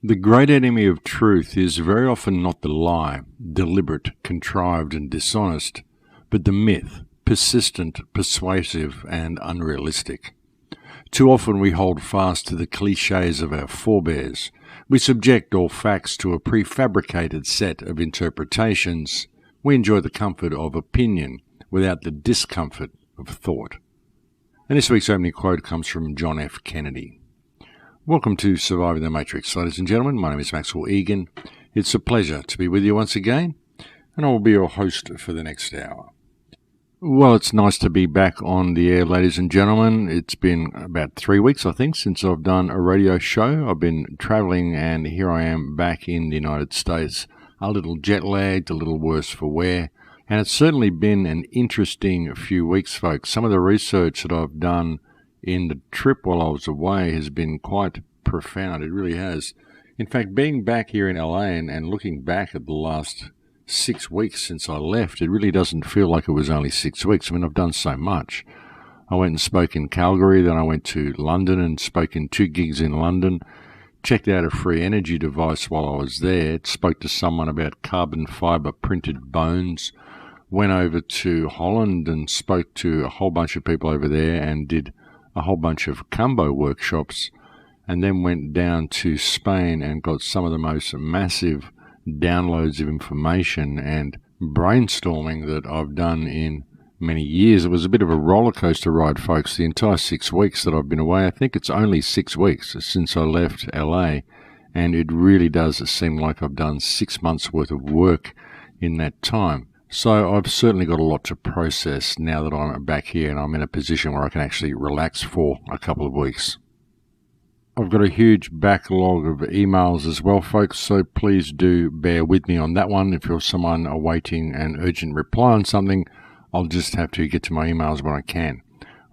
The great enemy of truth is very often not the lie, deliberate, contrived and dishonest, but the myth, persistent, persuasive and unrealistic. Too often we hold fast to the cliches of our forebears. We subject all facts to a prefabricated set of interpretations. We enjoy the comfort of opinion without the discomfort of thought. And this week's opening quote comes from John F. Kennedy. Welcome to Surviving the Matrix, ladies and gentlemen. My name is Maxwell Egan. It's a pleasure to be with you once again, and I will be your host for the next hour. Well, it's nice to be back on the air, ladies and gentlemen. It's been about 3 weeks, I think, since I've done a radio show. I've been travelling, and here I am back in the United States, a little jet-lagged, a little worse for wear. And it's certainly been an interesting few weeks, folks. Some of the research that I've done in the trip while I was away has been quite profound. It really has. In fact, being back here in LA and looking back at the last 6 weeks since I left, it really doesn't feel like it was only 6 weeks. I mean, I've done so much. I went and spoke in Calgary, then I went to London and spoke in 2 gigs in London, checked out a free energy device while I was there, spoke to someone about carbon fiber printed bones, went over to Holland and spoke to a whole bunch of people over there and did a whole bunch of combo workshops, and then went down to Spain and got some of the most massive downloads of information and brainstorming that I've done in many years. It was a bit of a roller coaster ride, folks, the entire 6 weeks that I've been away. I think it's only 6 weeks since I left LA, and it really does seem like I've done 6 months worth of work in that time. So I've certainly got a lot to process now that I'm back here and I'm in a position where I can actually relax for a couple of weeks. I've got a huge backlog of emails as well, folks, so please do bear with me on that one. If you're someone awaiting an urgent reply on something, I'll just have to get to my emails when I can.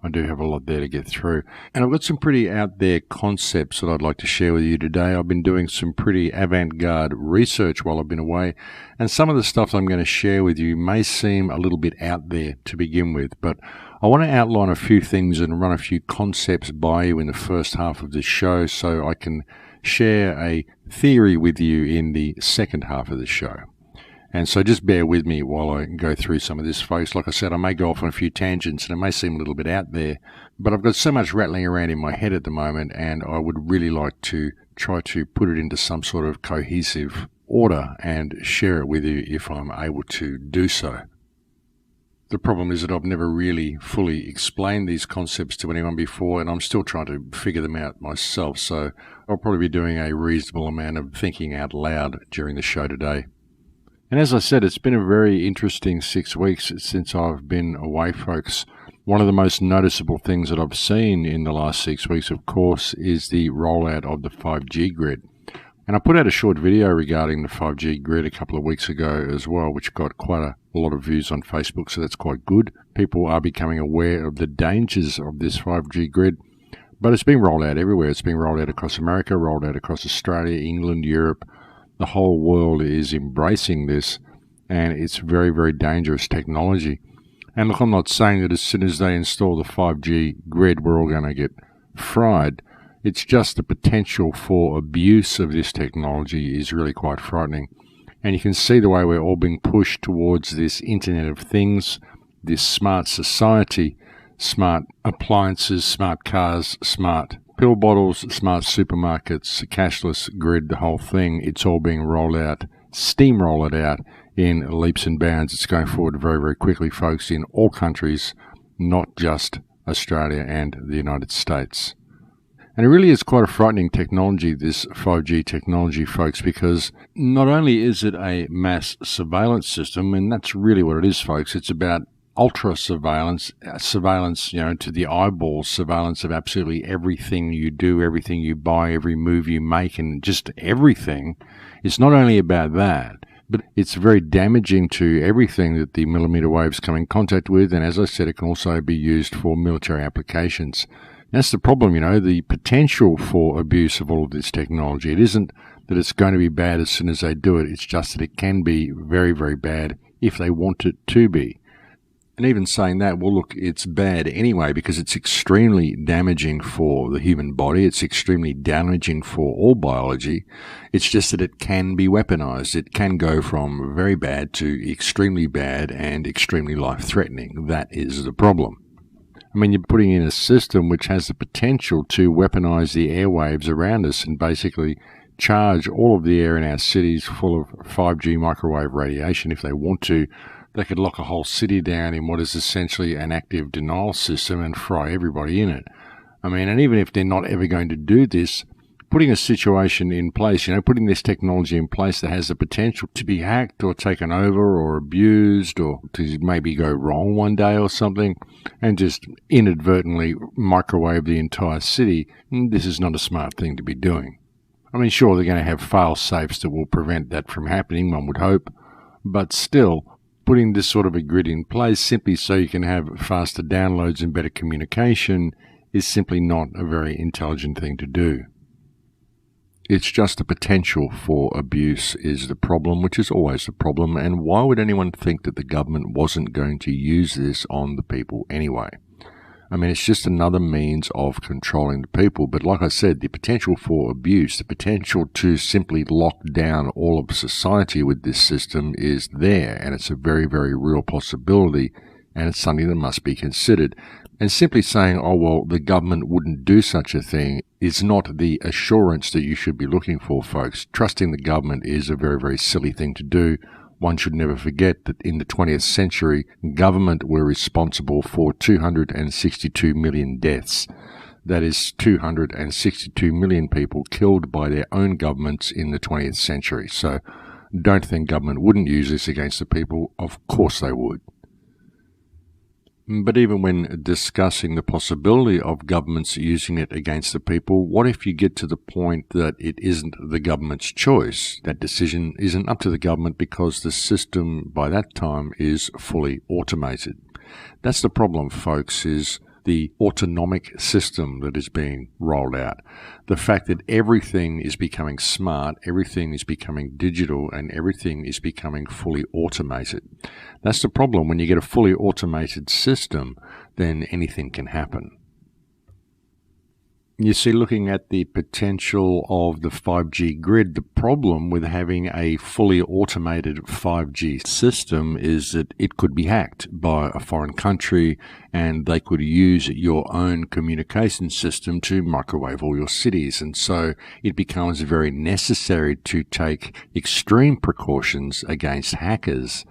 I do have a lot there to get through. And I've got some pretty out there concepts that I'd like to share with you today. I've been doing some pretty avant-garde research while I've been away, and some of the stuff I'm going to share with you may seem a little bit out there to begin with, but I want to outline a few things and run a few concepts by you in the first half of this show so I can share a theory with you in the second half of the show. And so just bear with me while I go through some of this, folks. Like I said, I may go off on a few tangents and it may seem a little bit out there, but I've got so much rattling around in my head at the moment, and I would really like to try to put it into some sort of cohesive order and share it with you if I'm able to do so. The problem is that I've never really fully explained these concepts to anyone before, and I'm still trying to figure them out myself, so I'll probably be doing a reasonable amount of thinking out loud during the show today. And as I said, it's been a very interesting 6 weeks since I've been away, folks. One of the most noticeable things that I've seen in the last 6 weeks, of course, is the rollout of the 5G grid. And I put out a short video regarding the 5G grid a couple of weeks ago as well, which got quite a lot of views on Facebook, so that's quite good. People are becoming aware of the dangers of this 5G grid, but it's being rolled out everywhere. It's being rolled out across America, rolled out across Australia, England, Europe. The whole world is embracing this, and it's very, very dangerous technology. And look, I'm not saying that as soon as they install the 5G grid, we're all going to get fried. It's just the potential for abuse of this technology is really quite frightening. And you can see the way we're all being pushed towards this Internet of Things, this smart society, smart appliances, smart cars, smart pill bottles, smart supermarkets, cashless grid, the whole thing. It's all being rolled out, steamroll it out in leaps and bounds. It's going forward very, very quickly, folks, in all countries, not just Australia and the United States. And it really is quite a frightening technology, this 5G technology, folks, because not only is it a mass surveillance system, and that's really what it is, folks, it's about ultra surveillance, to the eyeball, surveillance of absolutely everything you do, everything you buy, every move you make, and just everything. It's not only about that, but it's very damaging to everything that the millimeter waves come in contact with, and as I said, it can also be used for military applications. That's the problem, the potential for abuse of all of this technology. It isn't that it's going to be bad as soon as they do it, it's just that it can be very, very bad if they want it to be. And even saying that, well, look, it's bad anyway because it's extremely damaging for the human body. It's extremely damaging for all biology. It's just that it can be weaponized. It can go from very bad to extremely bad and extremely life-threatening. That is the problem. I mean, you're putting in a system which has the potential to weaponize the airwaves around us and basically charge all of the air in our cities full of 5G microwave radiation if they want to. They could lock a whole city down in what is essentially an active denial system and fry everybody in it. I mean, and even if they're not ever going to do this, putting a situation in place, putting this technology in place that has the potential to be hacked or taken over or abused or to maybe go wrong one day or something and just inadvertently microwave the entire city, this is not a smart thing to be doing. I mean, sure, they're going to have fail-safes that will prevent that from happening, one would hope, but still, putting this sort of a grid in place simply so you can have faster downloads and better communication is simply not a very intelligent thing to do. It's just the potential for abuse is the problem, which is always the problem, and why would anyone think that the government wasn't going to use this on the people anyway? I mean, it's just another means of controlling the people, but like I said, the potential for abuse, the potential to simply lock down all of society with this system is there, and it's a very, very real possibility, and it's something that must be considered. And simply saying, oh, well, the government wouldn't do such a thing is not the assurance that you should be looking for, folks. Trusting the government is a very, very silly thing to do. One should never forget that in the 20th century, government were responsible for 262 million deaths. That is 262 million people killed by their own governments in the 20th century. So don't think government wouldn't use this against the people. Of course they would. But even when discussing the possibility of governments using it against the people, what if you get to the point that it isn't the government's choice? That decision isn't up to the government because the system by that time is fully automated. That's the problem, folks, is the autonomic system that is being rolled out. The fact that everything is becoming smart, everything is becoming digital, and everything is becoming fully automated. That's the problem. When you get a fully automated system, then anything can happen. You see, looking at the potential of the 5G grid, the problem with having a fully automated 5G system is that it could be hacked by a foreign country and they could use your own communication system to microwave all your cities. And so it becomes very necessary to take extreme precautions against hackers.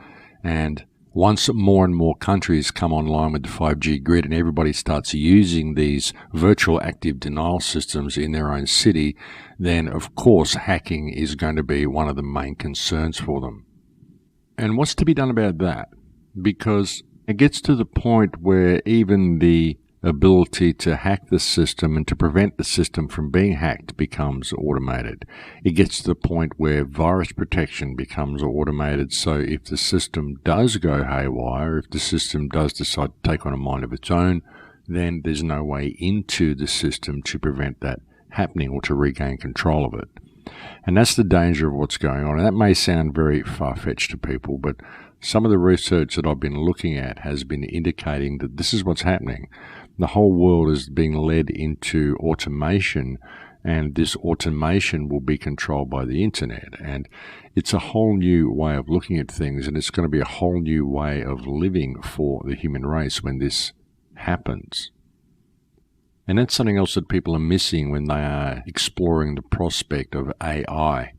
And once more and more countries come online with the 5G grid and everybody starts using these virtual active denial systems in their own city, then of course hacking is going to be one of the main concerns for them. And what's to be done about that? Because it gets to the point where even the ability to hack the system and to prevent the system from being hacked becomes automated. It gets to the point where virus protection becomes automated, so if the system does go haywire, if the system does decide to take on a mind of its own, then there's no way into the system to prevent that happening or to regain control of it. And that's the danger of what's going on. And that may sound very far-fetched to people, but some of the research that I've been looking at has been indicating that this is what's happening. The whole world is being led into automation, and this automation will be controlled by the internet. And it's a whole new way of looking at things, and it's going to be a whole new way of living for the human race when this happens. And that's something else that people are missing when they are exploring the prospect of AI.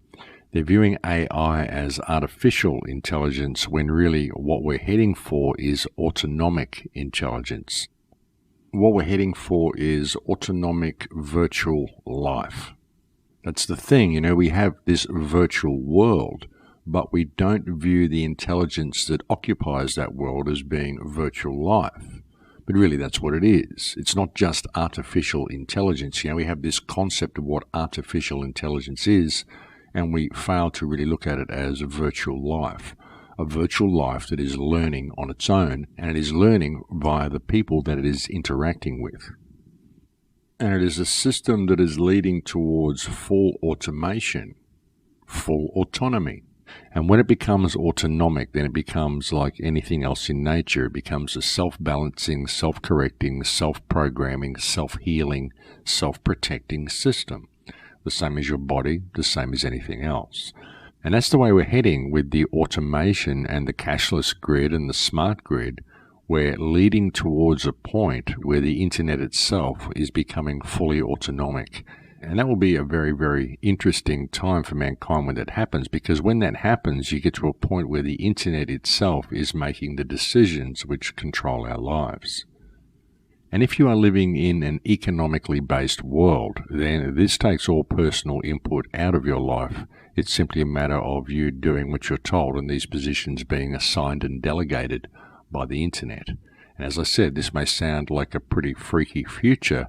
They're viewing AI as artificial intelligence when really what we're heading for is autonomic intelligence. What we're heading for is autonomic virtual life. That's the thing, we have this virtual world, but we don't view the intelligence that occupies that world as being virtual life. But really that's what it is. It's not just artificial intelligence. We have this concept of what artificial intelligence is, and we fail to really look at it as a virtual life. A virtual life that is learning on its own, and it is learning via the people that it is interacting with. And it is a system that is leading towards full automation, full autonomy. And when it becomes autonomic, then it becomes like anything else in nature. It becomes a self-balancing, self-correcting, self-programming, self-healing, self-protecting system. The same as your body, the same as anything else. And that's the way we're heading with the automation and the cashless grid and the smart grid. We're leading towards a point where the internet itself is becoming fully autonomic. And that will be a very, very interesting time for mankind when that happens, because when that happens, you get to a point where the internet itself is making the decisions which control our lives. And if you are living in an economically based world, then this takes all personal input out of your life. It's simply a matter of you doing what you're told and these positions being assigned and delegated by the internet. And as I said, this may sound like a pretty freaky future,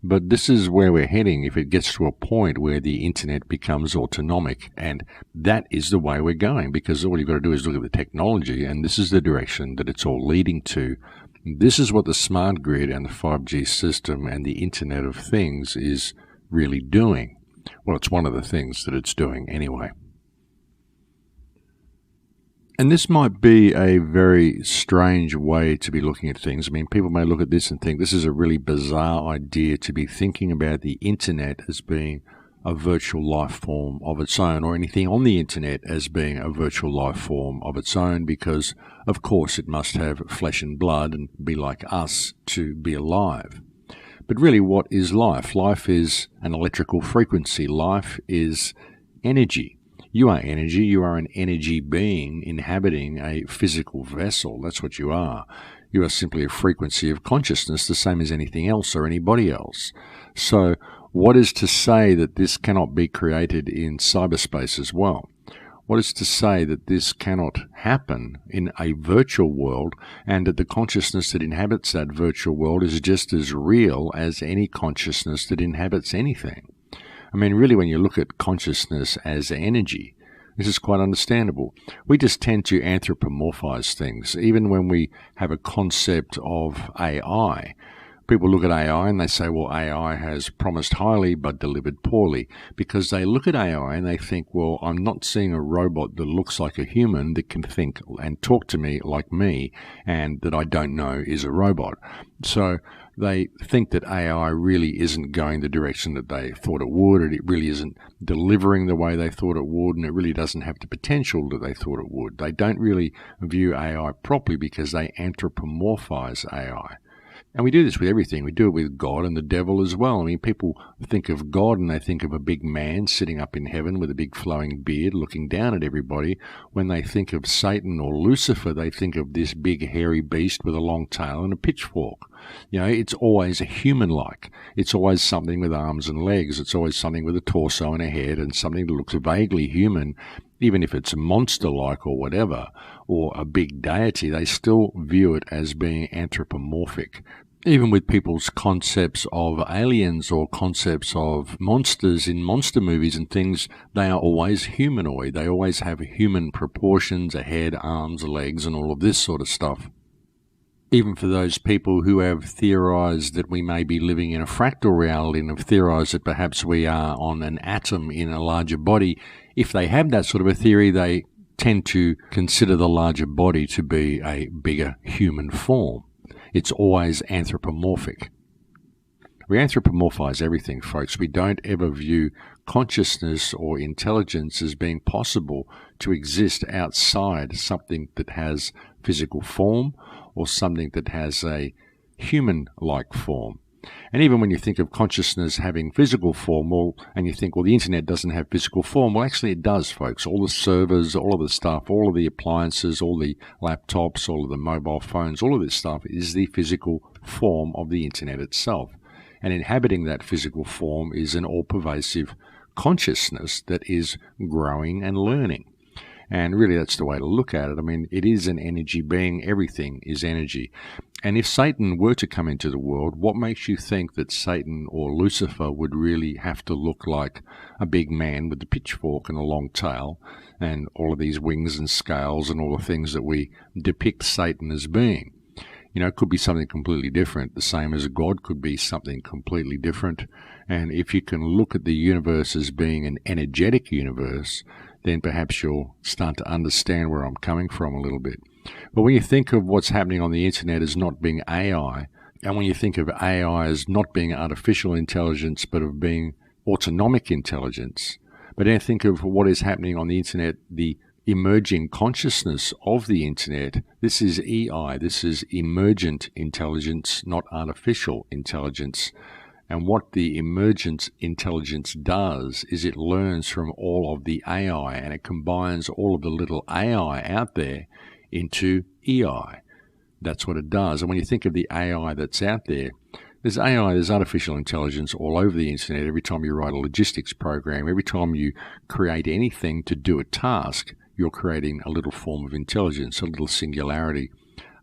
but this is where we're heading if it gets to a point where the internet becomes autonomic. And that is the way we're going, because all you've got to do is look at the technology, and this is the direction that it's all leading to. This is what the smart grid and the 5G system and the Internet of Things is really doing. Well, it's one of the things that it's doing anyway. And this might be a very strange way to be looking at things. I mean, people may look at this and think this is a really bizarre idea to be thinking about the internet as being a virtual life form of its own, or anything on the internet as being a virtual life form of its own, because, of course, it must have flesh and blood and be like us to be alive. But really, what is life? Life is an electrical frequency. Life is energy. You are energy. You are an energy being inhabiting a physical vessel. That's what you are. You are simply a frequency of consciousness, the same as anything else or anybody else. So what is to say that this cannot be created in cyberspace as well? What is to say that this cannot happen in a virtual world, and that the consciousness that inhabits that virtual world is just as real as any consciousness that inhabits anything? I mean, really, when you look at consciousness as energy, this is quite understandable. We just tend to anthropomorphize things. Even when we have a concept of AI, people look at AI and they say, well, AI has promised highly but delivered poorly, because they look at AI and they think, well, I'm not seeing a robot that looks like a human that can think and talk to me like me, and that I don't know is a robot. So they think that AI really isn't going the direction that they thought it would, and it really isn't delivering the way they thought it would, and it really doesn't have the potential that they thought it would. They don't really view AI properly because they anthropomorphize AI. And we do this with everything. We do it with God and the devil as well. I mean, people think of God and they think of a big man sitting up in heaven with a big flowing beard looking down at everybody. When they think of Satan or Lucifer, they think of this big hairy beast with a long tail and a pitchfork. You know, it's always a human-like. It's always something with arms and legs. It's always something with a torso and a head, and something that looks vaguely human. Even if it's monster-like or whatever, or a big deity, they still view it as being anthropomorphic. Even with people's concepts of aliens or concepts of monsters in monster movies and things, they are always humanoid. They always have human proportions, a head, arms, legs, and all of this sort of stuff. Even for those people who have theorized that we may be living in a fractal reality and have theorized that perhaps we are on an atom in a larger body, if they have that sort of a theory, they tend to consider the larger body to be a bigger human form. It's always anthropomorphic. We anthropomorphize everything, folks. We don't ever view consciousness or intelligence as being possible to exist outside something that has physical form or something that has a human-like form. And even when you think of consciousness having physical form, and you think, well, the internet doesn't have physical form, well, actually it does, folks. All the servers, all of the stuff, all of the appliances, all the laptops, all of the mobile phones, all of this stuff is the physical form of the internet itself. And inhabiting that physical form is an all-pervasive consciousness that is growing and learning. And really, that's the way to look at it. I mean, it is an energy being. Everything is energy. And if Satan were to come into the world, what makes you think that Satan or Lucifer would really have to look like a big man with a pitchfork and a long tail and all of these wings and scales and all the things that we depict Satan as being? You know, it could be something completely different, the same as God could be something completely different. And if you can look at the universe as being an energetic universe, then perhaps you'll start to understand where I'm coming from a little bit. But when you think of what's happening on the internet as not being AI, and when you think of AI as not being artificial intelligence, but of being autonomic intelligence, but then think of what is happening on the internet, the emerging consciousness of the internet. This is EI, this is emergent intelligence, not artificial intelligence. And what the emergent intelligence does is it learns from all of the AI, and it combines all of the little AI out there into EI. That's what it does. And when you think of the AI that's out there, there's AI, there's artificial intelligence all over the internet. Every time you write a logistics program, every time you create anything to do a task, you're creating a little form of intelligence, a little singularity,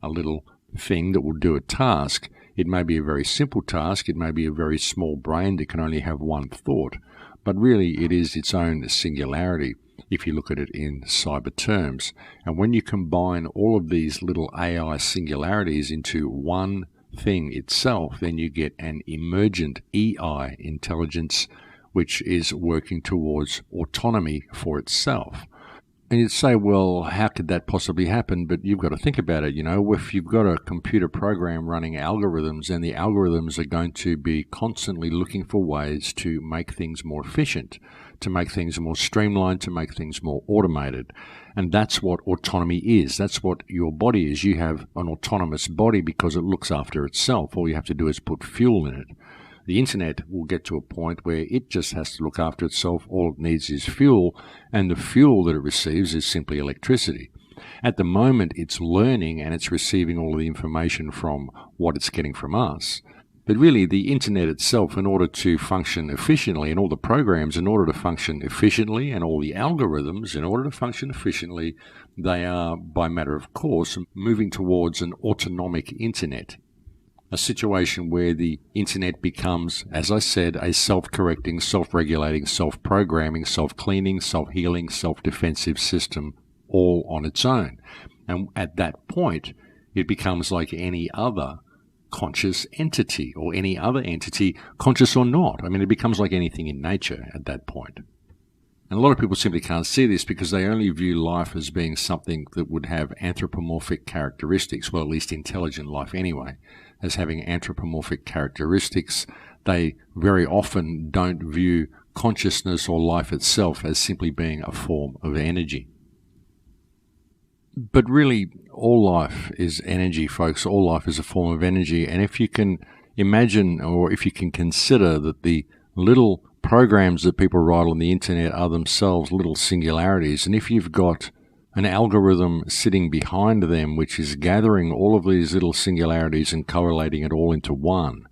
a little thing that will do a task. It may be a very simple task. It may be a very small brain that can only have one thought. But really, it is its own singularity if you look at it in cyber terms. And when you combine all of these little AI singularities into one thing itself, then you get an emergent EI intelligence, which is working towards autonomy for itself. And you'd say, well, how could that possibly happen? But you've got to think about it. You know, if you've got a computer program running algorithms, and the algorithms are going to be constantly looking for ways to make things more efficient, to make things more streamlined, to make things more automated. And that's what autonomy is. That's what your body is. You have an autonomous body because it looks after itself. All you have to do is put fuel in it. The internet will get to a point where it just has to look after itself. All it needs is fuel, and the fuel that it receives is simply electricity. At the moment, it's learning and it's receiving all of the information from what it's getting from us. But really, the internet itself, in order to function efficiently, and all the programs, in order to function efficiently, and all the algorithms, in order to function efficiently, they are, by matter of course, moving towards an autonomic internet. A situation where the internet becomes, as I said, a self-correcting, self-regulating, self-programming, self-cleaning, self-healing, self-defensive system all on its own. And at that point, it becomes like any other conscious entity, or any other entity, conscious or not. I mean, it becomes like anything in nature at that point. And a lot of people simply can't see this because they only view life as being something that would have anthropomorphic characteristics, well, at least intelligent life anyway, as having anthropomorphic characteristics. They very often don't view consciousness or life itself as simply being a form of energy. But really, all life is energy, folks. All life is a form of energy. And if you can imagine, or if you can consider that the little programs that people write on the internet are themselves little singularities, and if you've got an algorithm sitting behind them which is gathering all of these little singularities and correlating it all into one,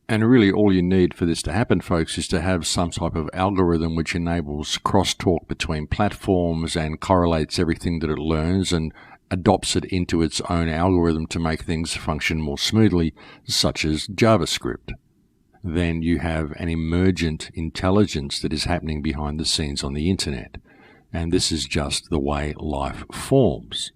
and really all you need for this to happen, folks, is to have some type of algorithm which enables crosstalk between platforms and correlates everything that it learns and adopts it into its own algorithm to make things function more smoothly, such as JavaScript. Then you have an emergent intelligence that is happening behind the scenes on the internet. And this is just the way life forms.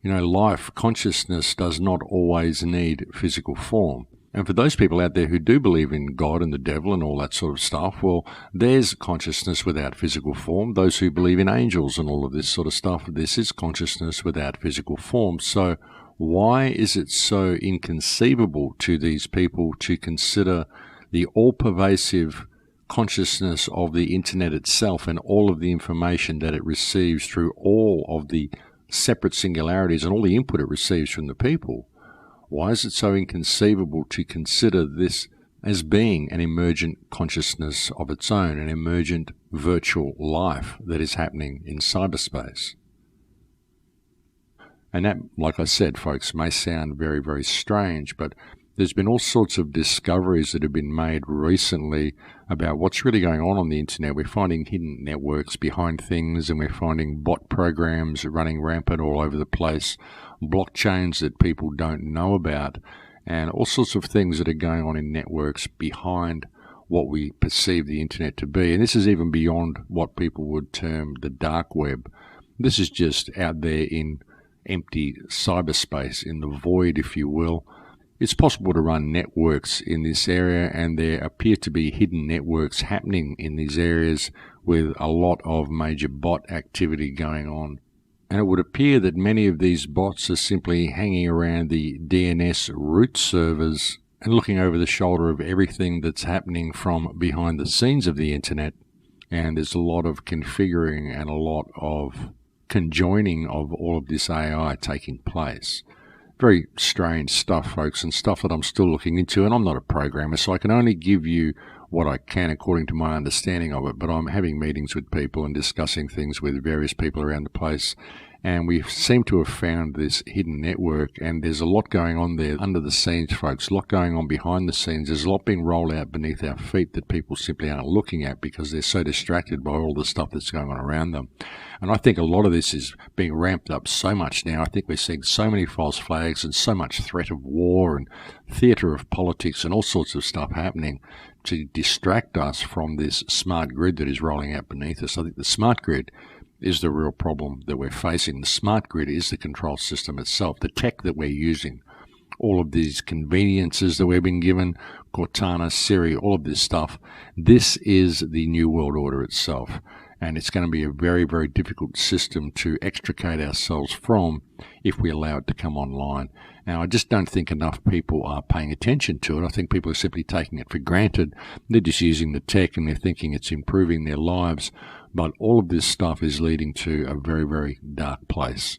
You know, life, consciousness does not always need physical form. And for those people out there who do believe in God and the devil and all that sort of stuff, well, there's consciousness without physical form. Those who believe in angels and all of this sort of stuff, this is consciousness without physical form. So why is it so inconceivable to these people to consider the all-pervasive consciousness of the internet itself and all of the information that it receives through all of the separate singularities and all the input it receives from the people? Why is it so inconceivable to consider this as being an emergent consciousness of its own, an emergent virtual life that is happening in cyberspace? And that, like I said, folks, may sound very, very strange, but there's been all sorts of discoveries that have been made recently about what's really going on the internet. We're finding hidden networks behind things, and we're finding bot programs running rampant all over the place, blockchains that people don't know about, and all sorts of things that are going on in networks behind what we perceive the internet to be. And this is even beyond what people would term the dark web. This is just out there in empty cyberspace, in the void, if you will. It's possible to run networks in this area, and there appear to be hidden networks happening in these areas with a lot of major bot activity going on. And it would appear that many of these bots are simply hanging around the DNS root servers and looking over the shoulder of everything that's happening from behind the scenes of the internet. And there's a lot of configuring and a lot of conjoining of all of this AI taking place. Very strange stuff, folks, and stuff that I'm still looking into. And I'm not a programmer, so I can only give you what I can according to my understanding of it. But I'm having meetings with people and discussing things with various people around the place. And we seem to have found this hidden network, and there's a lot going on there under the scenes, folks, a lot going on behind the scenes. There's a lot being rolled out beneath our feet that people simply aren't looking at because they're so distracted by all the stuff that's going on around them. And I think a lot of this is being ramped up so much now. I think we're seeing so many false flags and so much threat of war and theatre of politics and all sorts of stuff happening to distract us from this smart grid that is rolling out beneath us. I think the smart grid is the real problem that we're facing. The smart grid is the control system itself, the tech that we're using, all of these conveniences that we've been given, Cortana, Siri, all of this stuff. This is the new world order itself, and it's going to be a very, very difficult system to extricate ourselves from if we allow it to come online. Now, I just don't think enough people are paying attention to it. I think people are simply taking it for granted. They're just using the tech and they're thinking it's improving their lives. But all of this stuff is leading to a very, very dark place.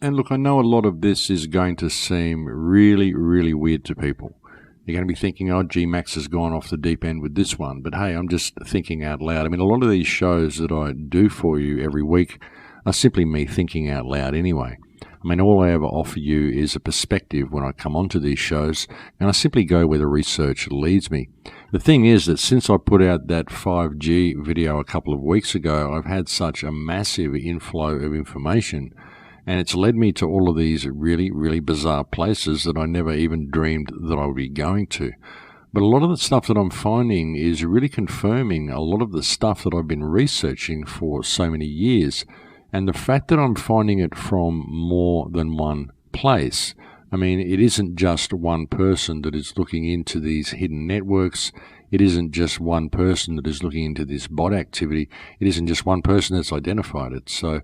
And look, I know a lot of this is going to seem really, really weird to people. You're going to be thinking, oh, gee, Max has gone off the deep end with this one. But hey, I'm just thinking out loud. I mean, a lot of these shows that I do for you every week are simply me thinking out loud anyway. I mean, all I ever offer you is a perspective when I come onto these shows, and I simply go where the research leads me. The thing is that since I put out that 5G video a couple of weeks ago, I've had such a massive inflow of information, and it's led me to all of these really, really bizarre places that I never even dreamed that I would be going to. But a lot of the stuff that I'm finding is really confirming a lot of the stuff that I've been researching for so many years. And the fact that I'm finding it from more than one place, I mean, it isn't just one person that is looking into these hidden networks. It isn't just one person that is looking into this bot activity. It isn't just one person that's identified it. So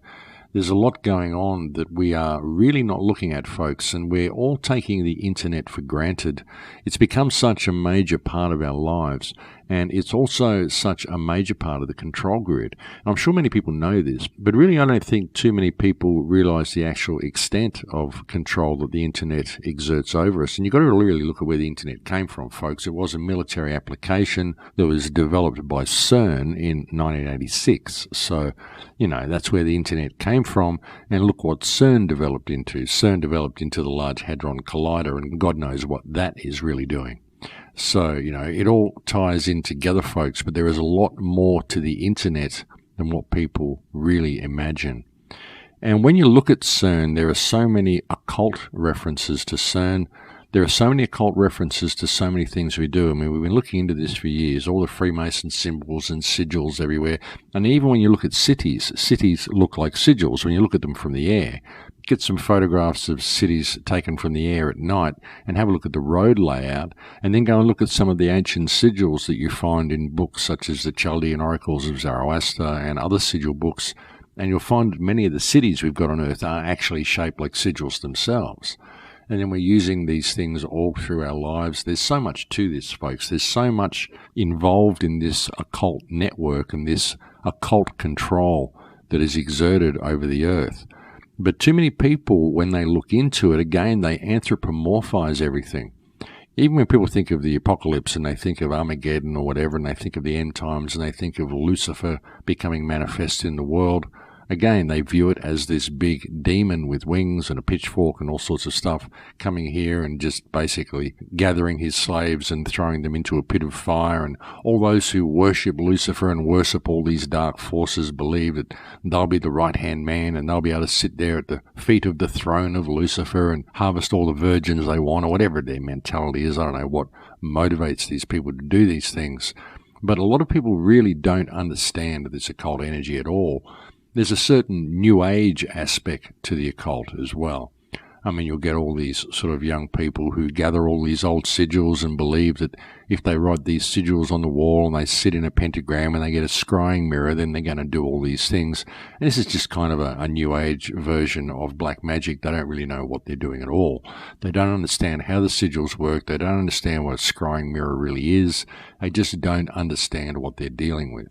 there's a lot going on that we are really not looking at, folks, and we're all taking the internet for granted. It's become such a major part of our lives, and it's also such a major part of the control grid. And I'm sure many people know this, but really I don't think too many people realize the actual extent of control that the internet exerts over us. And you've got to really look at where the internet came from, folks. It was a military application that was developed by CERN in 1986. So, you know, that's where the internet came from. And look what CERN developed into. CERN developed into the Large Hadron Collider, and God knows what that is really doing. So, you know, it all ties in together, folks, but there is a lot more to the internet than what people really imagine. And when you look at CERN, there are so many occult references to CERN. There are so many occult references to so many things we do. I mean, we've been looking into this for years, all the Freemason symbols and sigils everywhere. And even when you look at cities, cities look like sigils when you look at them from the air. Get some photographs of cities taken from the air at night and have a look at the road layout, and then go and look at some of the ancient sigils that you find in books such as the Chaldean Oracles of Zoroaster and other sigil books, and you'll find many of the cities we've got on Earth are actually shaped like sigils themselves. And then we're using these things all through our lives. There's so much to this, folks. There's so much involved in this occult network and this occult control that is exerted over the Earth. But too many people, when they look into it, again, they anthropomorphize everything. Even when people think of the apocalypse and they think of Armageddon or whatever, and they think of the end times and they think of Lucifer becoming manifest in the world, again, they view it as this big demon with wings and a pitchfork and all sorts of stuff coming here and just basically gathering his slaves and throwing them into a pit of fire. And all those who worship Lucifer and worship all these dark forces believe that they'll be the right-hand man and they'll be able to sit there at the feet of the throne of Lucifer and harvest all the virgins they want, or whatever their mentality is. I don't know what motivates these people to do these things. But a lot of people really don't understand this occult energy at all. There's a certain New Age aspect to the occult as well. I mean, you'll get all these sort of young people who gather all these old sigils and believe that if they write these sigils on the wall and they sit in a pentagram and they get a scrying mirror, then they're going to do all these things. And this is just kind of a new age version of black magic. They don't really know what they're doing at all. They don't understand how the sigils work. They don't understand what a scrying mirror really is. They just don't understand what they're dealing with.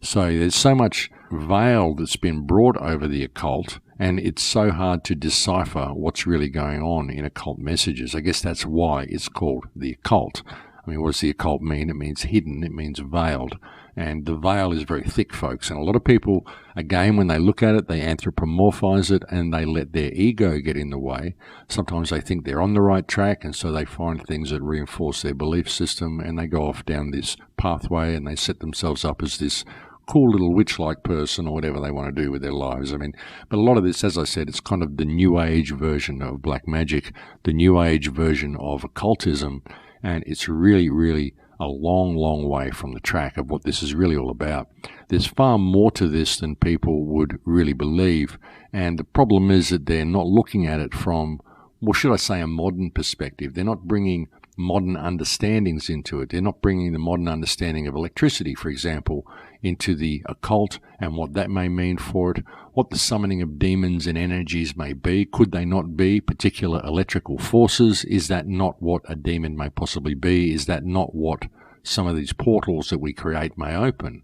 So there's so much veil that's been brought over the occult, and it's so hard to decipher what's really going on in occult messages. I guess that's why it's called the occult. I mean, what does the occult mean? It means hidden. It means veiled. And the veil is very thick, folks. And a lot of people, again, when they look at it, they anthropomorphize it and they let their ego get in the way. Sometimes they think they're on the right track, and so they find things that reinforce their belief system, and they go off down this pathway and they set themselves up as this cool little witch-like person or whatever they want to do with their lives. I mean, but a lot of this, as I said, it's kind of the new age version of black magic, the new age version of occultism, and it's really, really a long, long way from the track of what this is really all about. There's far more to this than people would really believe, and the problem is that they're not looking at it from, well, should I say, a modern perspective. They're not bringing modern understandings into it. They're not bringing the modern understanding of electricity, for example, into the occult and what that may mean for it, what the summoning of demons and energies may be. Could they not be particular electrical forces? Is that not what a demon may possibly be? Is that not what some of these portals that we create may open?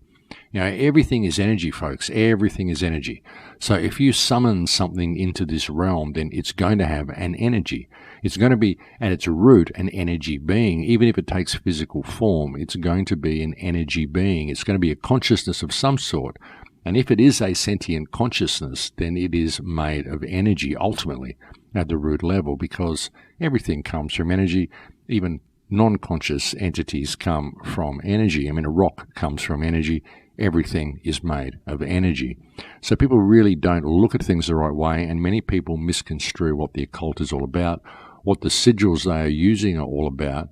You know, everything is energy, folks. Everything is energy. So if you summon something into this realm, then it's going to have an energy. It's going to be, at its root, an energy being. Even if it takes physical form, it's going to be an energy being. It's going to be a consciousness of some sort. And if it is a sentient consciousness, then it is made of energy, ultimately, at the root level, because everything comes from energy. Even non-conscious entities come from energy. I mean, a rock comes from energy. Everything is made of energy. So people really don't look at things the right way, and many people misconstrue what the occult is all about, what the sigils they are using are all about,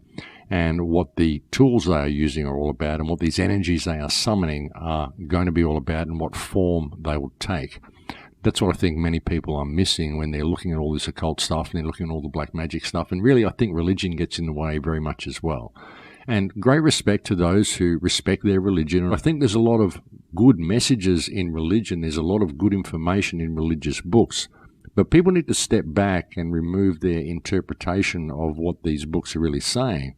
and what the tools they are using are all about, and what these energies they are summoning are going to be all about, and what form they will take. That's what I think many people are missing when they're looking at all this occult stuff and they're looking at all the black magic stuff. And really, I think religion gets in the way very much as well. And great respect to those who respect their religion. And I think there's a lot of good messages in religion. There's a lot of good information in religious books. But people need to step back and remove their interpretation of what these books are really saying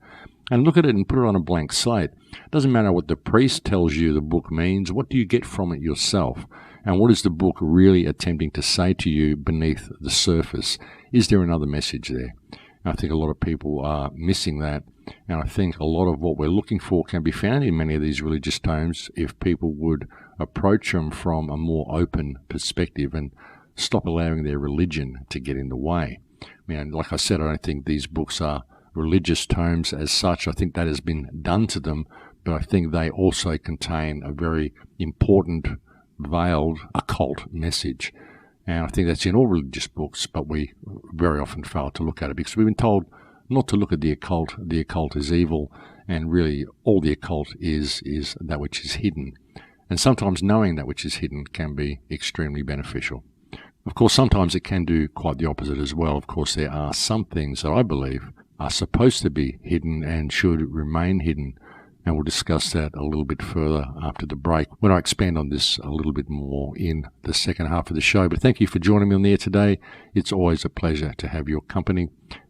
and look at it and put it on a blank slate. It doesn't matter what the priest tells you the book means. What do you get from it yourself? And what is the book really attempting to say to you beneath the surface? Is there another message there? I think a lot of people are missing that. And I think a lot of what we're looking for can be found in many of these religious tomes if people would approach them from a more open perspective and stop allowing their religion to get in the way. I mean, like I said, I don't think these books are religious tomes as such. I think that has been done to them, but I think they also contain a very important veiled occult message. And I think that's in all religious books, but we very often fail to look at it because we've been told not to look at the occult. The occult is evil, and really all the occult is that which is hidden. And sometimes knowing that which is hidden can be extremely beneficial. Of course, sometimes it can do quite the opposite as well. Of course, there are some things that I believe are supposed to be hidden and should remain hidden. And we'll discuss that a little bit further after the break when I expand on this a little bit more in the second half of the show. But thank you for joining me on the air today. It's always a pleasure to have your company,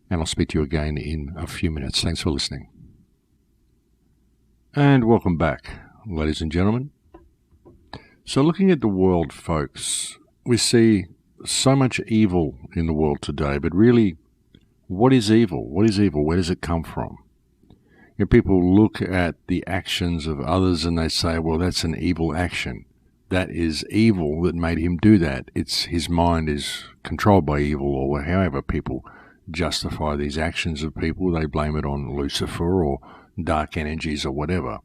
and I'll speak to you again in a few minutes. Thanks for listening. And welcome back, ladies and gentlemen. So looking at the world, folks, we see so much evil in the world today, but really, what is evil? What is evil? Where does it come from? You know, people look at the actions of others and they say, well, that's an evil action. That is evil that made him do that. It's his mind is controlled by evil, or however people justify these actions of people. They blame it on Lucifer or dark energies or whatever.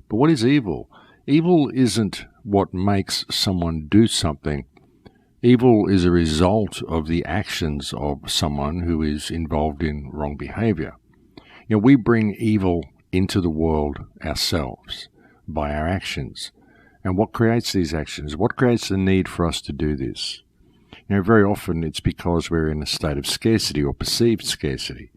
But what is evil? Evil isn't what makes someone do something. Evil is a result of the actions of someone who is involved in wrong behavior. You know, we bring evil into the world ourselves by our actions. And what creates these actions? What creates the need for us to do this? Very often it's because we're in a state of scarcity or perceived scarcity.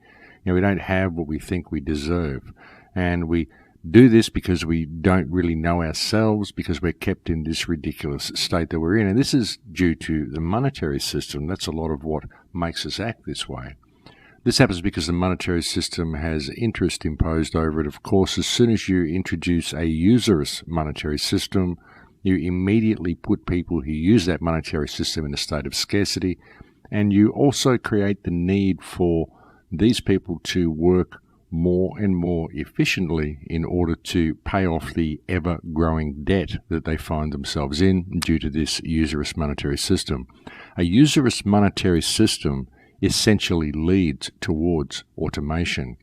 We don't have what we think we deserve. And we do this because we don't really know ourselves, because we're kept in this ridiculous state that we're in. And this is due to the monetary system. That's a lot of what makes us act this way. This happens because the monetary system has interest imposed over it. Of course, as soon as you introduce a usurious monetary system, you immediately put people who use that monetary system in a state of scarcity, and you also create the need for these people to work more and more efficiently in order to pay off the ever-growing debt that they find themselves in due to this usurious monetary system. A usurious monetary system essentially leads towards automation.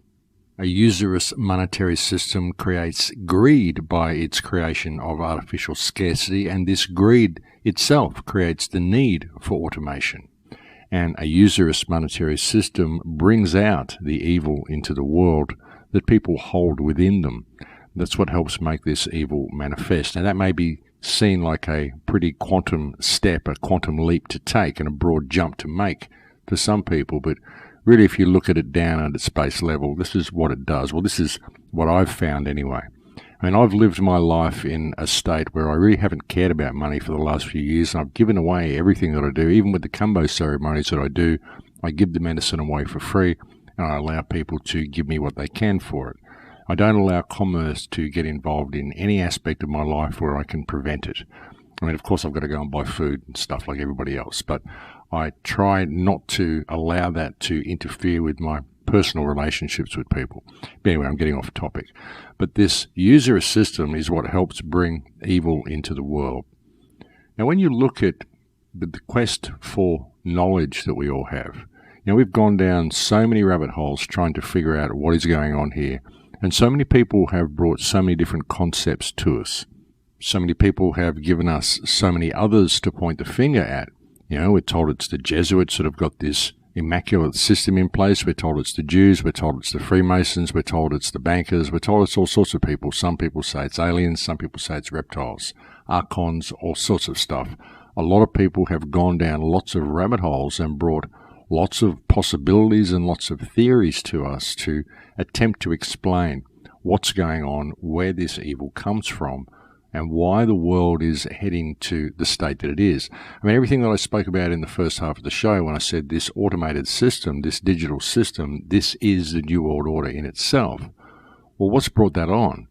A usurious monetary system creates greed by its creation of artificial scarcity, and this greed itself creates the need for automation. And a usurious monetary system brings out the evil into the world that people hold within them. That's what helps make this evil manifest. And that may be seen like a pretty quantum step, a quantum leap to take and a broad jump to make for some people, but really if you look at it down at its base level, this is what it does. Well, this is what I've found anyway. I've lived my life in a state where I really haven't cared about money for the last few years, and I've given away everything that I do. Even with the Kumbo ceremonies that I do, I give the medicine away for free, and I allow people to give me what they can for it. I don't allow commerce to get involved in any aspect of my life where I can prevent it. Of course, I've got to go and buy food and stuff like everybody else, but I try not to allow that to interfere with my personal relationships with people. But anyway, I'm getting off topic. But this usurious system is what helps bring evil into the world. Now, when you look at the quest for knowledge that we all have, we've gone down so many rabbit holes trying to figure out what is going on here. And so many people have brought so many different concepts to us. So many people have given us so many others to point the finger at. We're told it's the Jesuits that have got this immaculate system in place. We're told it's the Jews. We're told it's the Freemasons. We're told it's the bankers. We're told it's all sorts of people. Some people say it's aliens. Some people say it's reptiles, archons, all sorts of stuff. A lot of people have gone down lots of rabbit holes and brought lots of possibilities and lots of theories to us to attempt to explain what's going on, where this evil comes from, and why the world is heading to the state that it is. Everything that I spoke about in the first half of the show when I said this automated system, this digital system, this is the New World Order in itself. Well, what's brought that on?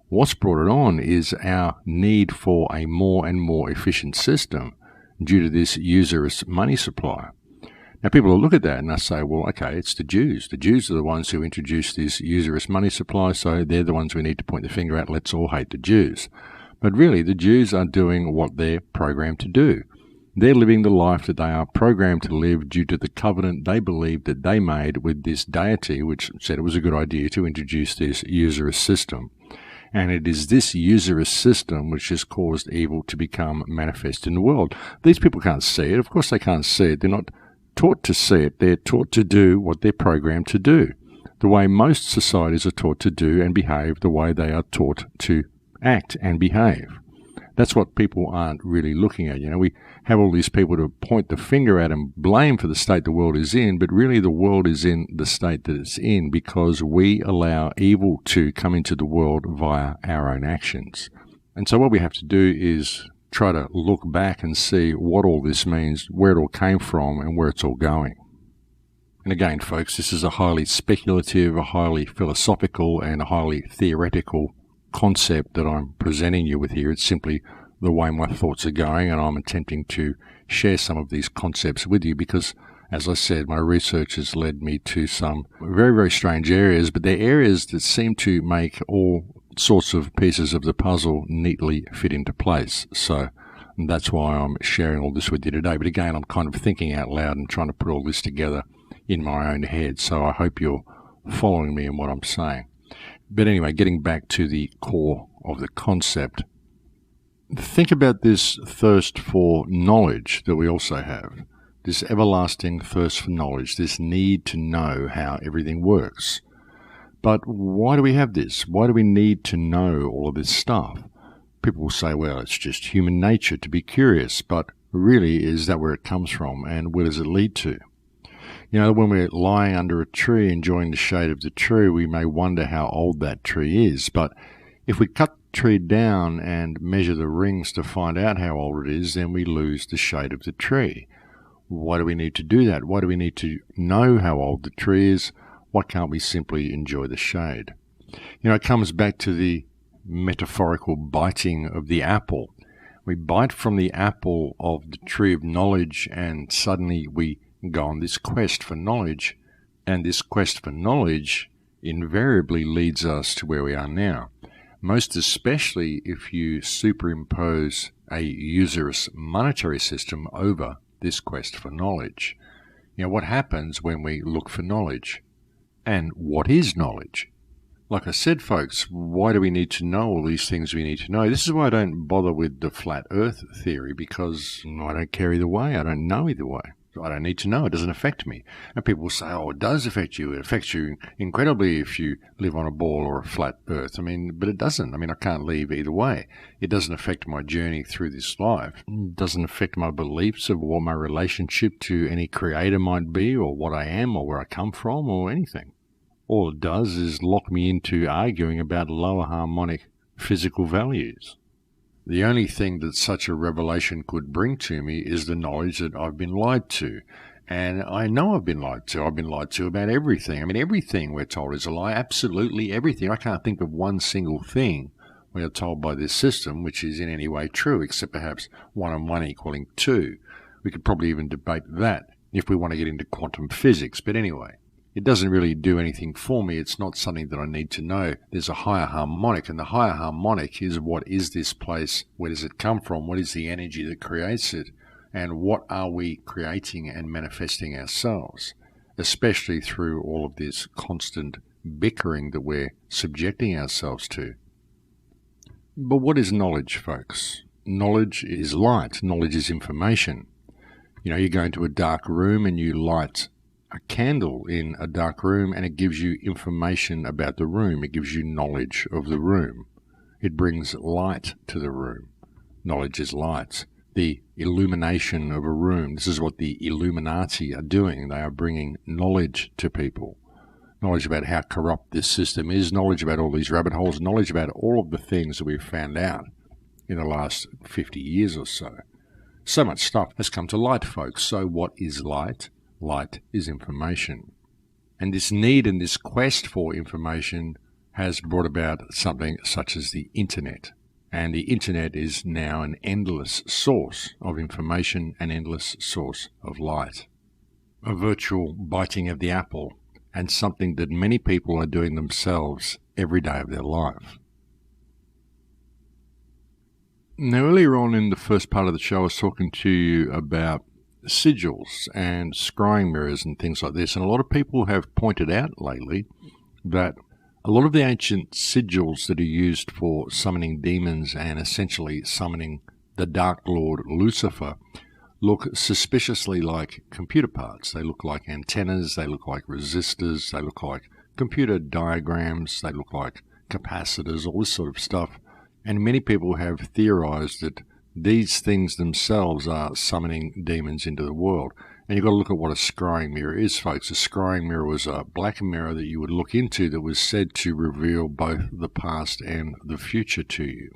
What's brought it on is our need for a more and more efficient system due to this usurious money supply. Now, people will look at that and they'll say, well, okay, it's the Jews. The Jews are the ones who introduced this usurious money supply, so they're the ones we need to point the finger at. Let's all hate the Jews. But really, the Jews are doing what they're programmed to do. They're living the life that they are programmed to live due to the covenant they believed that they made with this deity, which said it was a good idea to introduce this usurious system. And it is this usurious system which has caused evil to become manifest in the world. These people can't see it. Of course they can't see it. They're not taught to see it. They're taught to do what they're programmed to do, the way most societies are taught to do and behave, the way they are taught to act and behave. That's what people aren't really looking at. We have all these people to point the finger at and blame for the state the world is in, but really the world is in the state that it's in because we allow evil to come into the world via our own actions. And so what we have to do is try to look back and see what all this means, where it all came from, and where it's all going. And again, folks, this is a highly speculative, a highly philosophical, and a highly theoretical concept that I'm presenting you with here. It's simply the way my thoughts are going, and I'm attempting to share some of these concepts with you because, as I said, my research has led me to some very, very strange areas, but they're areas that seem to make all sorts of pieces of the puzzle neatly fit into place. So that's why I'm sharing all this with you today. But again, I'm kind of thinking out loud and trying to put all this together in my own head. So I hope you're following me in what I'm saying. But anyway, getting back to the core of the concept, think about this thirst for knowledge that we also have, this everlasting thirst for knowledge, this need to know how everything works. But why do we have this? Why do we need to know all of this stuff? People will say, well, it's just human nature to be curious, but really, is that where it comes from, and where does it lead to? You know, when we're lying under a tree enjoying the shade of the tree, we may wonder how old that tree is. But if we cut the tree down and measure the rings to find out how old it is, then we lose the shade of the tree. Why do we need to do that? Why do we need to know how old the tree is? Why can't we simply enjoy the shade? You know, it comes back to the metaphorical biting of the apple. We bite from the apple of the tree of knowledge, and suddenly we go on this quest for knowledge, and this quest for knowledge invariably leads us to where we are now. Most especially if you superimpose a usurious monetary system over this quest for knowledge. You know, what happens when we look for knowledge? And what is knowledge? Like I said, folks, why do we need to know all these things we need to know? This is why I don't bother with the flat earth theory, because I don't care either way. I don't know either way. I don't need to know. It doesn't affect me. And people will say, oh, it does affect you. It affects you incredibly if you live on a ball or a flat earth. I mean, but it doesn't. I mean, I can't leave either way. It doesn't affect my journey through this life. It doesn't affect my beliefs of what my relationship to any creator might be, or what I am, or where I come from, or anything. All it does is lock me into arguing about lower harmonic physical values. The only thing that such a revelation could bring to me is the knowledge that I've been lied to. And I know I've been lied to. I've been lied to about everything. I mean, everything we're told is a lie. Absolutely everything. I can't think of one single thing we are told by this system which is in any way true, except perhaps 1 and 1 equaling 2. We could probably even debate that if we want to get into quantum physics. But anyway, it doesn't really do anything for me. It's not something that I need to know. There's a higher harmonic, and the higher harmonic is what is this place? Where does it come from? What is the energy that creates it? And what are we creating and manifesting ourselves, especially through all of this constant bickering that we're subjecting ourselves to? But what is knowledge, folks? Knowledge is light. Knowledge is information. You know, you go into a dark room and you light a candle in a dark room, and it gives you information about the room. It gives you knowledge of the room. It brings light to the room. Knowledge is light. The illumination of a room. This is what the Illuminati are doing. They are bringing knowledge to people. Knowledge about how corrupt this system is. Knowledge about all these rabbit holes. Knowledge about all of the things that we've found out in the last 50 years or so. So much stuff has come to light, folks. So what is light? Light is information. And this need and this quest for information has brought about something such as the internet. And the internet is now an endless source of information, an endless source of light. A virtual biting of the apple, and something that many people are doing themselves every day of their life. Now, earlier on in the first part of the show, I was talking to you about sigils and scrying mirrors and things like this, and a lot of people have pointed out lately that a lot of the ancient sigils that are used for summoning demons and essentially summoning the Dark Lord Lucifer look suspiciously like computer parts. They look like antennas, they look like resistors, they look like computer diagrams, they look like capacitors, all this sort of stuff. And many people have theorized that these things themselves are summoning demons into the world. And you've got to look at what a scrying mirror is, folks. A scrying mirror was a black mirror that you would look into that was said to reveal both the past and the future to you.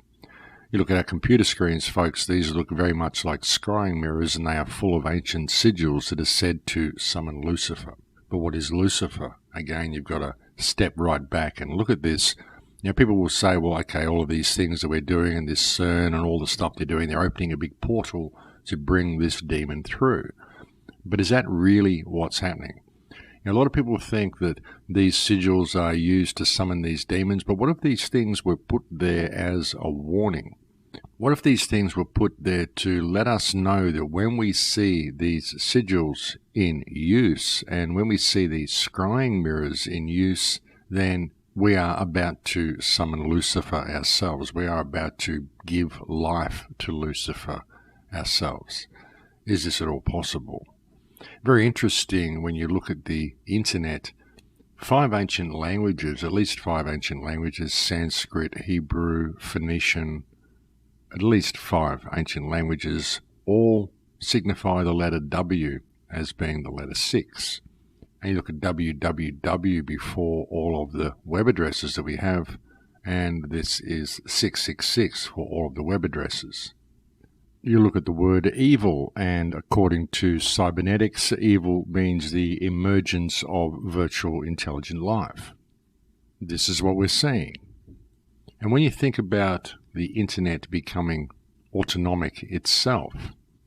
You look at our computer screens, folks, these look very much like scrying mirrors, and they are full of ancient sigils that are said to summon Lucifer. But what is Lucifer? Again, you've got to step right back and look at this. You know, people will say, well, okay, all of these things that we're doing and this CERN and all the stuff they're doing, they're opening a big portal to bring this demon through. But is that really what's happening? You know, a lot of people think that these sigils are used to summon these demons, but what if these things were put there as a warning? What if these things were put there to let us know that when we see these sigils in use and when we see these scrying mirrors in use, then we are about to summon Lucifer ourselves. We are about to give life to Lucifer ourselves. Is this at all possible? Very interesting when you look at the internet. 5 ancient languages, at least 5 ancient languages, Sanskrit, Hebrew, Phoenician, at least 5 ancient languages, all signify the letter W as being the letter 6. And you look at www before all of the web addresses that we have, and this is 666 for all of the web addresses. You look at the word evil, and according to cybernetics, evil means the emergence of virtual intelligent life. This is what we're seeing. And when you think about the internet becoming autonomic itself,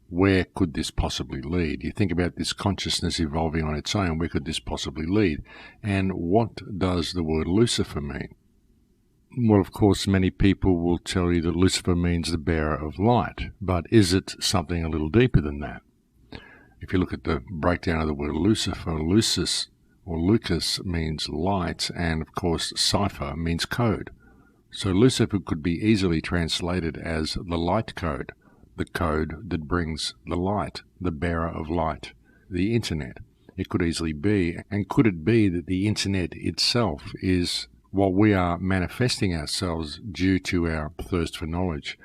where could this possibly lead? You think about this consciousness evolving on its own, where could this possibly lead? And what does the word Lucifer mean? Well, of course, many people will tell you that Lucifer means the bearer of light, but is it something a little deeper than that? If you look at the breakdown of the word Lucifer, Lucis or Lucas means light, and of course cipher means code. So Lucifer could be easily translated as the light code, the code that brings the light, the bearer of light, the internet. It could easily be, and could it be that the internet itself is what we are manifesting ourselves due to our thirst for knowledge?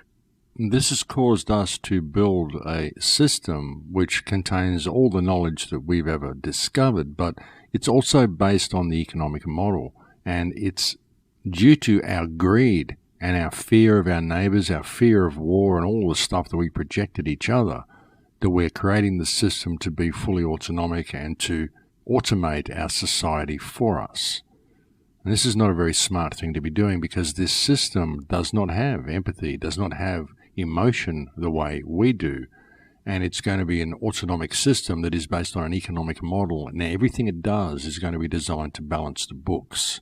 This has caused us to build a system which contains all the knowledge that we've ever discovered, but it's also based on the economic model, and it's due to our greed and our fear of our neighbours, our fear of war and all the stuff that we project at each other, that we're creating the system to be fully autonomic and to automate our society for us. And this is not a very smart thing to be doing, because this system does not have empathy, does not have emotion the way we do, and it's going to be an autonomic system that is based on an economic model. Now, everything it does is going to be designed to balance the books.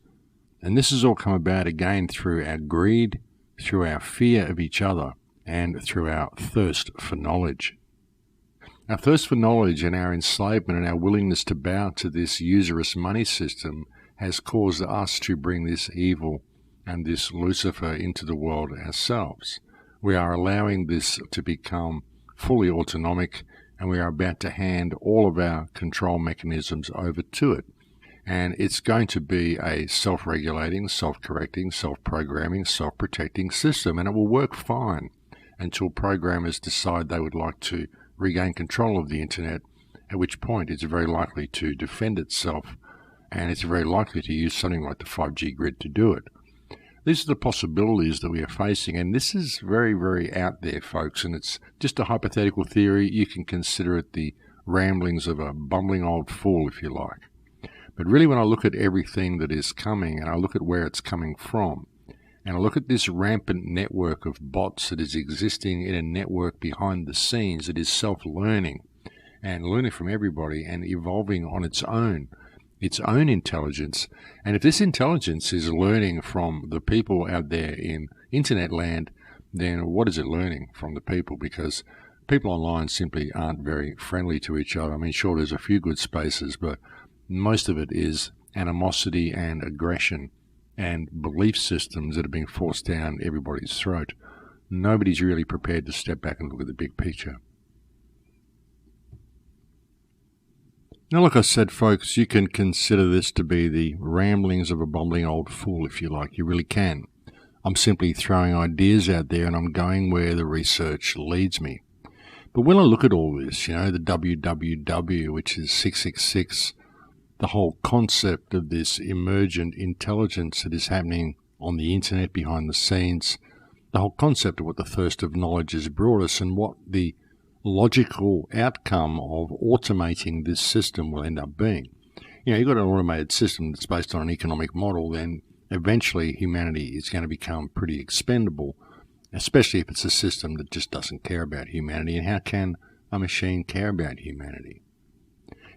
And this has all come about, again, through our greed, through our fear of each other, and through our thirst for knowledge. Our thirst for knowledge and our enslavement and our willingness to bow to this usurious money system has caused us to bring this evil and this Lucifer into the world ourselves. We are allowing this to become fully autonomic, and we are about to hand all of our control mechanisms over to it. And it's going to be a self-regulating, self-correcting, self-programming, self-protecting system, and it will work fine until programmers decide they would like to regain control of the internet, at which point it's very likely to defend itself, and it's very likely to use something like the 5G grid to do it. These are the possibilities that we are facing, and this is very, very out there, folks, and it's just a hypothetical theory. You can consider it the ramblings of a bumbling old fool, if you like. But really, when I look at everything that is coming, and I look at where it's coming from, and I look at this rampant network of bots that is existing in a network behind the scenes that is self-learning and learning from everybody and evolving on its own intelligence. And if this intelligence is learning from the people out there in internet land, then what is it learning from the people? Because people online simply aren't very friendly to each other. I mean, sure, there's a few good spaces, but most of it is animosity and aggression and belief systems that are being forced down everybody's throat. Nobody's really prepared to step back and look at the big picture. Now, like I said, folks, you can consider this to be the ramblings of a bumbling old fool, if you like. You really can. I'm simply throwing ideas out there, and I'm going where the research leads me. But when I look at all this, the www, which is 666, the whole concept of this emergent intelligence that is happening on the internet behind the scenes, the whole concept of what the thirst of knowledge has brought us, and what the logical outcome of automating this system will end up being. You've got an automated system that's based on an economic model, then eventually humanity is going to become pretty expendable, especially if it's a system that just doesn't care about humanity. And how can a machine care about humanity?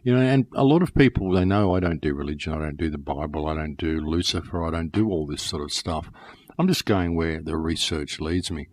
And a lot of people, they know I don't do religion, I don't do the Bible, I don't do Lucifer, I don't do all this sort of stuff. I'm just going where the research leads me.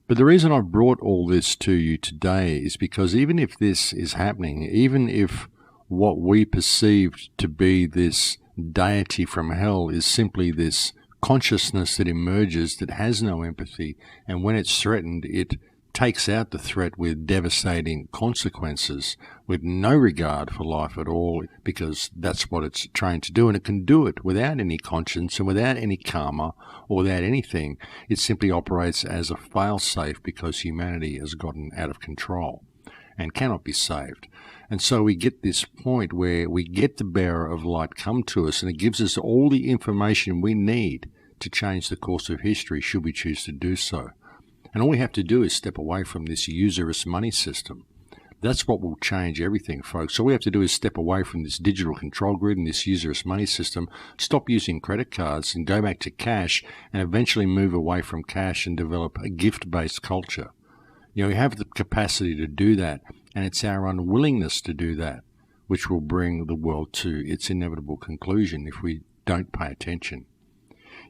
But the reason I've brought all this to you today is because even if this is happening, even if what we perceived to be this deity from hell is simply this consciousness that emerges that has no empathy, and when it's threatened, it takes out the threat with devastating consequences, with no regard for life at all, because that's what it's trained to do, and it can do it without any conscience and without any karma or without anything. It simply operates as a fail-safe because humanity has gotten out of control and cannot be saved. And so we get this point where we get the bearer of light come to us, and it gives us all the information we need to change the course of history should we choose to do so. And all we have to do is step away from this usurious money system. That's what will change everything, folks. All we have to do is step away from this digital control grid and this usurious money system, stop using credit cards and go back to cash, and eventually move away from cash and develop a gift-based culture. You know, we have the capacity to do that, and it's our unwillingness to do that which will bring the world to its inevitable conclusion if we don't pay attention.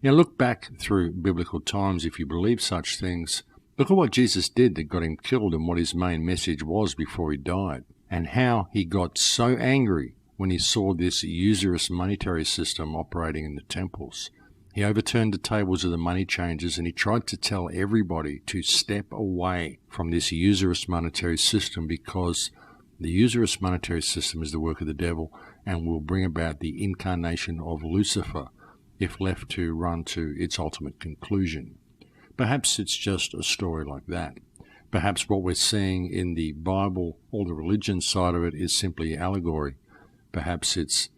You know, look back through biblical times if you believe such things. Look at what Jesus did that got him killed and what his main message was before he died, and how he got so angry when he saw this usurious monetary system operating in the temples. He overturned the tables of the money changers, and he tried to tell everybody to step away from this usurious monetary system, because the usurious monetary system is the work of the devil and will bring about the incarnation of Lucifer if left to run to its ultimate conclusion. Perhaps it's just a story like that. Perhaps what we're seeing in the Bible, or the religion side of it, is simply allegory. Perhaps it's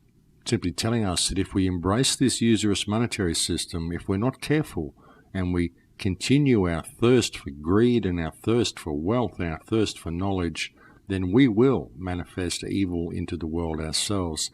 simply telling us that if we embrace this usurious monetary system, if we're not careful and we continue our thirst for greed and our thirst for wealth and our thirst for knowledge, then we will manifest evil into the world ourselves.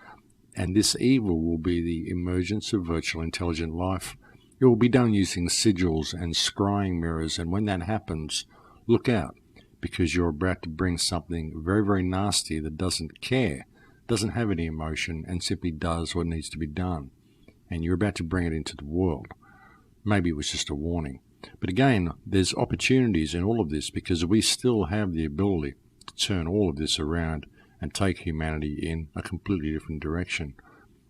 And this evil will be the emergence of virtual intelligent life. It will be done using sigils and scrying mirrors, and when that happens, look out, because you're about to bring something very, very nasty that doesn't care, doesn't have any emotion, and simply does what needs to be done. And you're about to bring it into the world. Maybe it was just a warning. But again, there's opportunities in all of this, because we still have the ability to turn all of this around and take humanity in a completely different direction.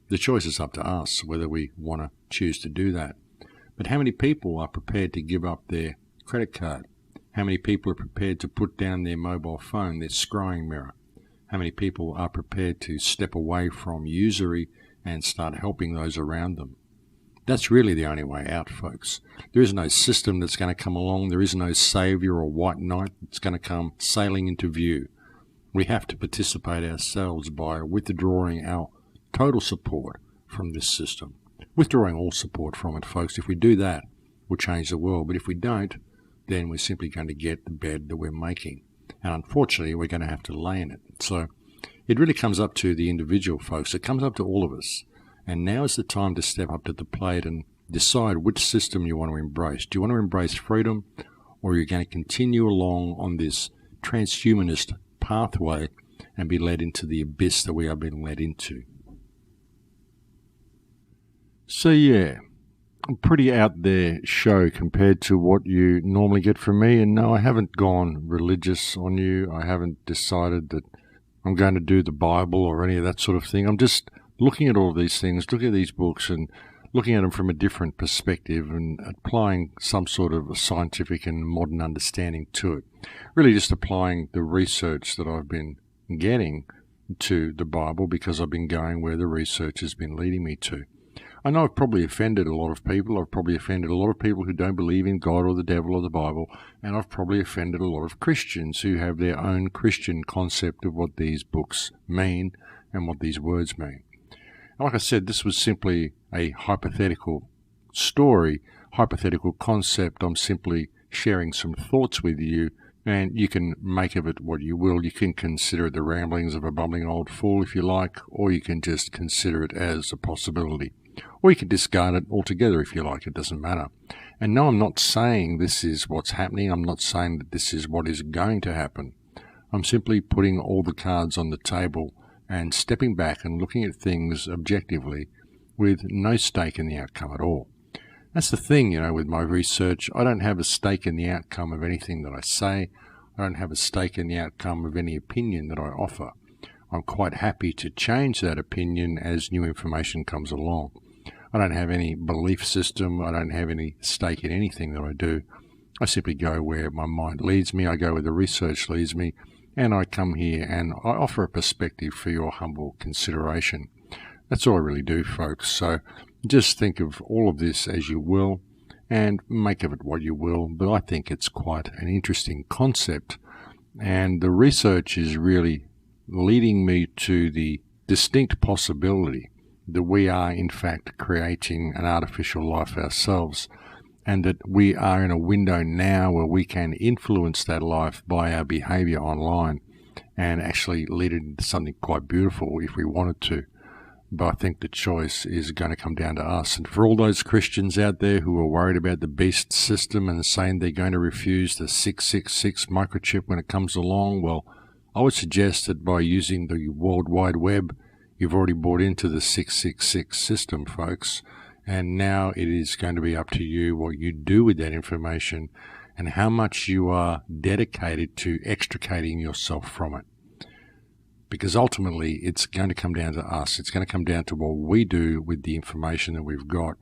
The choice is up to us whether we want to choose to do that. But how many people are prepared to give up their credit card? How many people are prepared to put down their mobile phone, their scrying mirror? How many people are prepared to step away from usury and start helping those around them? That's really the only way out, folks. There is no system that's going to come along. There is no savior or white knight that's going to come sailing into view. We have to participate ourselves by withdrawing our total support from this system. Withdrawing all support from it, folks. If we do that, we'll change the world. But if we don't, then we're simply going to get the bed that we're making. And unfortunately, we're going to have to lay in it. So it really comes up to the individual, folks. It comes up to all of us. And now is the time to step up to the plate and decide which system you want to embrace. Do you want to embrace freedom, or are you going to continue along on this transhumanist pathway and be led into the abyss that we are being led into? So yeah, a pretty out there show compared to what you normally get from me. And no, I haven't gone religious on you. I haven't decided that I'm going to do the Bible or any of that sort of thing. I'm just looking at all of these things, looking at these books and looking at them from a different perspective and applying some sort of scientific and modern understanding to it. Really just applying the research that I've been getting to the Bible, because I've been going where the research has been leading me to. I know I've probably offended a lot of people. I've probably offended a lot of people who don't believe in God or the devil or the Bible, and I've probably offended a lot of Christians who have their own Christian concept of what these books mean and what these words mean. And like I said, this was simply a hypothetical story, hypothetical concept. I'm simply sharing some thoughts with you, and you can make of it what you will. You can consider it the ramblings of a bumbling old fool if you like, or you can just consider it as a possibility. Or you can discard it altogether if you like. It doesn't matter. And no, I'm not saying this is what's happening. I'm not saying that this is what is going to happen. I'm simply putting all the cards on the table and stepping back and looking at things objectively with no stake in the outcome at all. That's the thing, with my research. I don't have a stake in the outcome of anything that I say. I don't have a stake in the outcome of any opinion that I offer. I'm quite happy to change that opinion as new information comes along. I don't have any belief system. I don't have any stake in anything that I do. I simply go where my mind leads me, I go where the research leads me, and I come here and I offer a perspective for your humble consideration. That's all I really do, folks. So just think of all of this as you will and make of it what you will, but I think it's quite an interesting concept, and the research is really leading me to the distinct possibility that we are in fact creating an artificial life ourselves, and that we are in a window now where we can influence that life by our behavior online and actually lead it into something quite beautiful if we wanted to. But I think the choice is going to come down to us. And for all those Christians out there who are worried about the beast system and saying they're going to refuse the 666 microchip when it comes along, well, I would suggest that by using the World Wide Web, you've already bought into the 666 system, folks. And now it is going to be up to you what you do with that information and how much you are dedicated to extricating yourself from it. Because ultimately, it's going to come down to us. It's going to come down to what we do with the information that we've got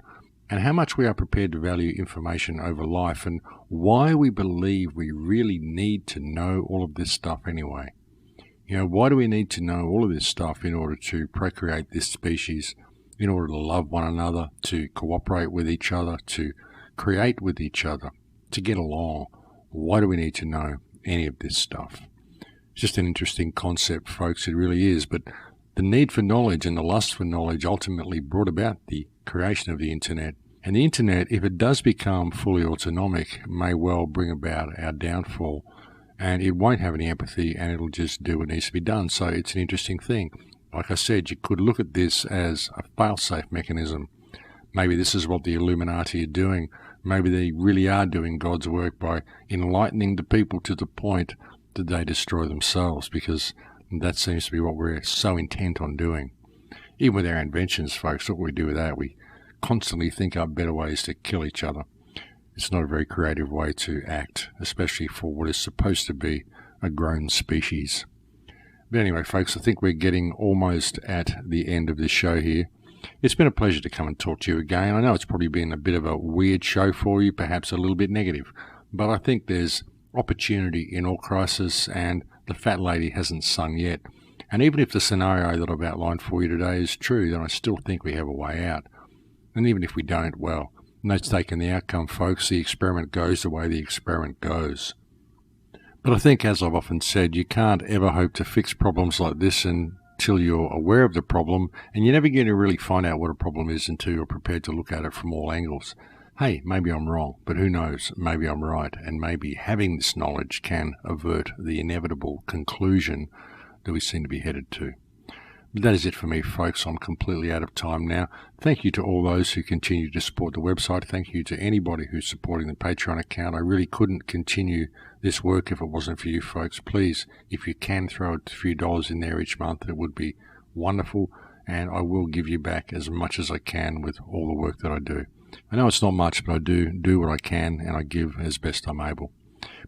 and how much we are prepared to value information over life and why we believe we really need to know all of this stuff anyway. You know, why do we need to know all of this stuff in order to procreate this species, in order to love one another, to cooperate with each other, to create with each other, to get along? Why do we need to know any of this stuff? It's just an interesting concept, folks, it really is. But the need for knowledge and the lust for knowledge ultimately brought about the creation of the internet. And the internet, if it does become fully autonomic, may well bring about our downfall. And it won't have any empathy, and it'll just do what needs to be done. So it's an interesting thing. Like I said, you could look at this as a fail-safe mechanism. Maybe this is what the Illuminati are doing. Maybe they really are doing God's work by enlightening the people to the point that they destroy themselves, because that seems to be what we're so intent on doing. Even with our inventions, folks, what we do with that, we constantly think up better ways to kill each other. It's not a very creative way to act, especially for what is supposed to be a grown species. But anyway, folks, I think we're getting almost at the end of this show here. It's been a pleasure to come and talk to you again. I know it's probably been a bit of a weird show for you, perhaps a little bit negative, but I think there's opportunity in all crisis, and the fat lady hasn't sung yet. And even if the scenario that I've outlined for you today is true, then I still think we have a way out. And even if we don't, well, no stake in the outcome, folks. The experiment goes the way the experiment goes. But I think, as I've often said, you can't ever hope to fix problems like this until you're aware of the problem, and you're never going to really find out what a problem is until you're prepared to look at it from all angles. Hey, maybe I'm wrong, but who knows? Maybe I'm right, and maybe having this knowledge can avert the inevitable conclusion that we seem to be headed to. But that is it for me, folks. I'm completely out of time now. Thank you to all those who continue to support the website. Thank you to anybody who's supporting the Patreon account. I really couldn't continue this work if it wasn't for you, folks. Please, if you can, throw a few dollars in there each month. It would be wonderful, and I will give you back as much as I can with all the work that I do. I know it's not much, but I do what I can, and I give as best I'm able.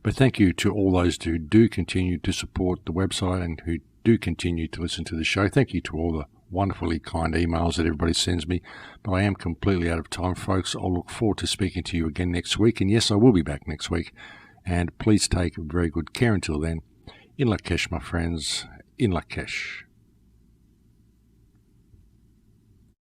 But thank you to all those who do continue to support the website and who do continue to listen to the show. Thank you to all the wonderfully kind emails that everybody sends me. But I am completely out of time, folks. I'll look forward to speaking to you again next week. And yes, I will be back next week. And please take very good care until then. In Lakesh, my friends. In Lakesh.